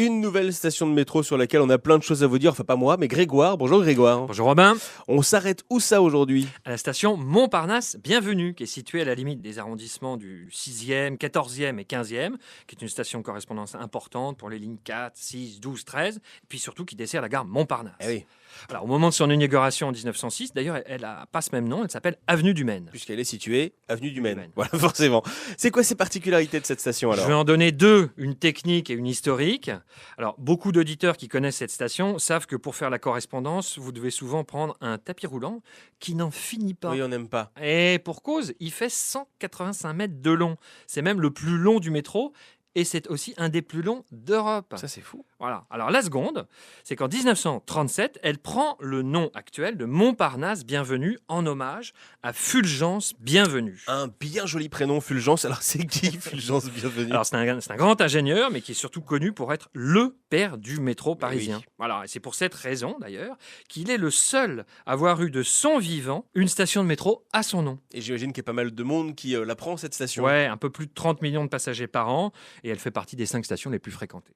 Une nouvelle station de métro sur laquelle on a plein de choses à vous dire. Enfin, pas moi, mais Grégoire. Bonjour Grégoire. Bonjour Robin. On s'arrête où ça aujourd'hui? À la station Montparnasse Bienvenue, qui est située à la limite des arrondissements du 6e, 14e et 15e, qui est une station de correspondance importante pour les lignes 4, 6, 12, 13, et puis surtout qui dessert la gare Montparnasse. Eh oui, Alors, au moment de son inauguration en 1906, d'ailleurs, elle n'a pas ce même nom, elle s'appelle Avenue du Maine. puisqu'elle est située avenue du Maine. Maine. Voilà, forcément. C'est quoi ces particularités de cette station Je alors? vais en donner deux, une technique et une historique. Alors, beaucoup d'auditeurs qui connaissent cette station savent que pour faire la correspondance, vous devez souvent prendre un tapis roulant qui n'en finit pas. Oui, on n'aime pas. Et pour cause, il fait 185 mètres de long. C'est même le plus long du métro et c'est aussi un des plus longs d'Europe. Ça, c'est fou. Voilà. Alors la seconde, c'est qu'en 1937, elle prend le nom actuel de Montparnasse Bienvenue en hommage à Fulgence Bienvenue. Un bien joli prénom, Fulgence. Alors, c'est qui Fulgence Bienvenue? Alors c'est un grand ingénieur, mais qui est surtout connu pour être le père du métro parisien. oui. Voilà, et c'est pour cette raison d'ailleurs qu'il est le seul à avoir eu de son vivant une station de métro à son nom. Et j'imagine qu'il y a pas mal de monde qui la prend, cette station. Ouais, un peu plus de 30 millions de passagers par an, et elle fait partie des 5 stations les plus fréquentées.